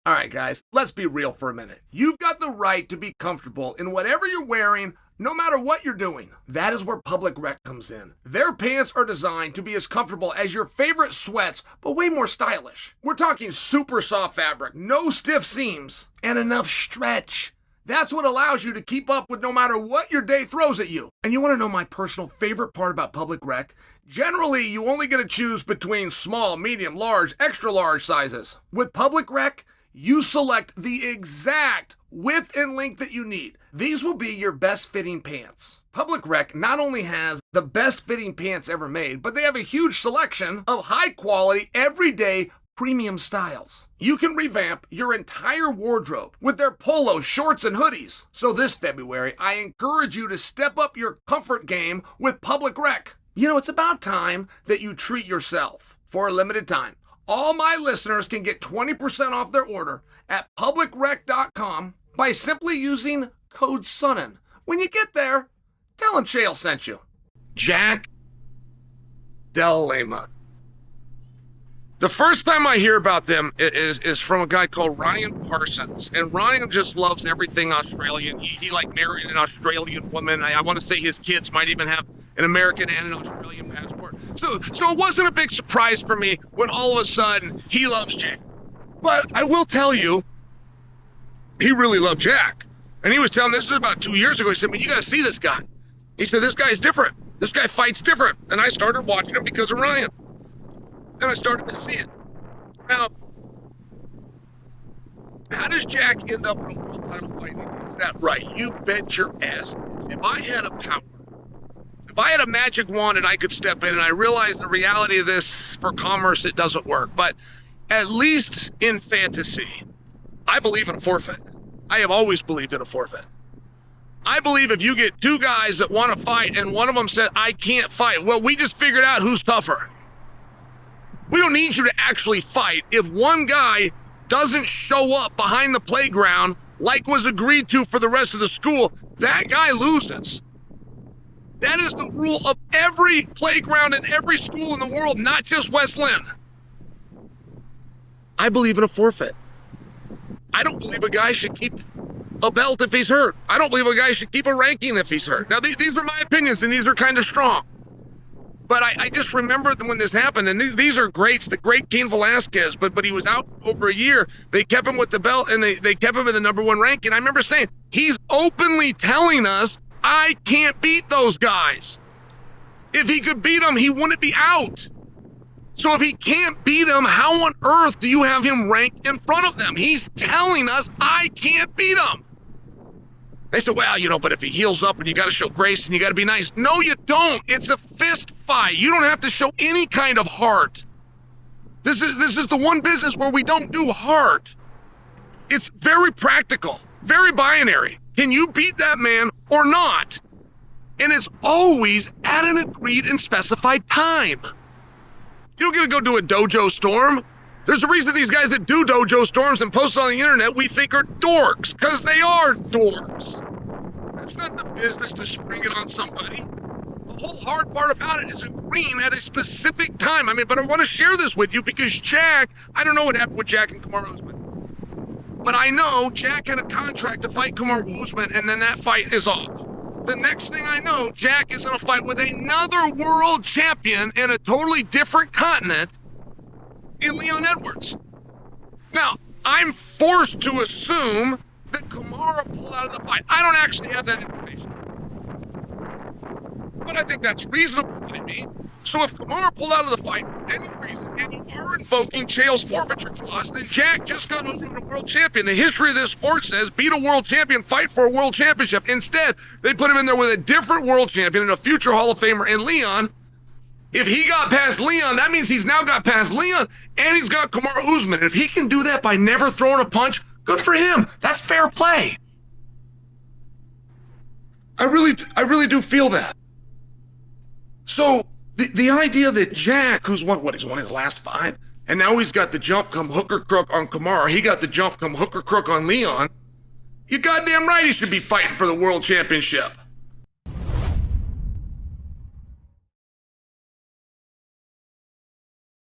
All right, guys, let's be real for a minute. You've got the right to be comfortable in whatever you're wearing, no matter what you're doing. That is where Public Rec comes in. Their pants are designed to be as comfortable as your favorite sweats, but way more stylish. We're talking super soft fabric, no stiff seams, and enough stretch. That's what allows you to keep up with no matter what your day throws at you. And you want to know my personal favorite part about Public Rec? Generally, you only get to choose between small, medium, large, extra large sizes. With Public Rec, you select the exact width and length that you need. These will be your best fitting pants. Public Rec not only has the best fitting pants ever made, but they have a huge selection of high quality, everyday, premium styles. You can revamp your entire wardrobe with their polos, shorts, and hoodies. So this February, I encourage you to step up your comfort game with Public Rec. You know, it's about time that you treat yourself. For a limited time, all my listeners can get 20% off their order at publicrec.com by simply using code Sonnen. When you get there, tell them Chael sent you. Jack Della Maddalena. The first time I hear about them is from a guy called Ryan Parsons. And Ryan just loves everything Australian. He like married an Australian woman. I want to say his kids might even have an American and an Australian passport. So it wasn't a big surprise for me when all of a sudden he loves Jack. But I will tell you, he really loved Jack. And he was telling, this is about 2 years ago, he said, man, you got to see this guy. He said, this guy's different. This guy fights different. And I started watching him because of Ryan. And I started to see it. Now, how does Jack end up in a world title fight? Is that right? You bet your ass. If I had a power, if I had a magic wand and I could step in, and I realize the reality of this for commerce, it doesn't work. But at least in fantasy, I believe in a forfeit. I have always believed in a forfeit. I believe if you get two guys that want to fight and one of them said, I can't fight, well, we just figured out who's tougher. We don't need you to actually fight. If one guy doesn't show up behind the playground like was agreed to for the rest of the school, that guy loses. That is the rule of every playground in every school in the world, not just West Lynn. I believe in a forfeit. I don't believe a guy should keep a belt if he's hurt. I don't believe a guy should keep a ranking if he's hurt. Now, these are my opinions, and these are kind of strong. But I just remember when this happened, and these are greats. The great Cain Velasquez, but he was out over a year. They kept him with the belt, and they kept him in the number one ranking. I remember saying, he's openly telling us, I can't beat those guys. If he could beat them, he wouldn't be out. So if he can't beat them, how on earth do you have him ranked in front of them? He's telling us, I can't beat him. They said, well, but if he heals up and you got to show grace and you got to be nice. No, you don't. It's a fist fight. You don't have to show any kind of heart. This is the one business where we don't do heart. It's very practical, very binary. Can you beat that man or not? And it's always at an agreed and specified time. You don't get to go do a dojo storm. There's a reason these guys that do dojo storms and post it on the internet we think are dorks, because they are dorks. That's not the business to spring it on somebody. The whole hard part about it is agreeing at a specific time. But I want to share this with you because Jack, I don't know what happened with Jack and Kamaru Usman. But I know Jack had a contract to fight Kamaru Usman, and then that fight is off. The next thing I know, Jack is going to fight with another world champion in a totally different continent, in Leon Edwards. Now, I'm forced to assume that Kamaru pulled out of the fight. I don't actually have that information. But I think that's reasonable by me. So if Kamaru pulled out of the fight for any reason, and you are invoking Chael's forfeiture clause, then Jack just got over a world champion. The history of this sport says, beat a world champion, fight for a world championship. Instead, they put him in there with a different world champion and a future Hall of Famer in Leon. If he got past Leon, that means he's now got past Leon, and he's got Kamaru Usman. And if he can do that by never throwing a punch, good for him. That's fair play. I really do feel that. So the idea that Jack, who's he's won his last 5, and now he's got the jump come hook or crook on Kamaru, he got the jump come hook or crook on Leon, you're goddamn right he should be fighting for the world championship.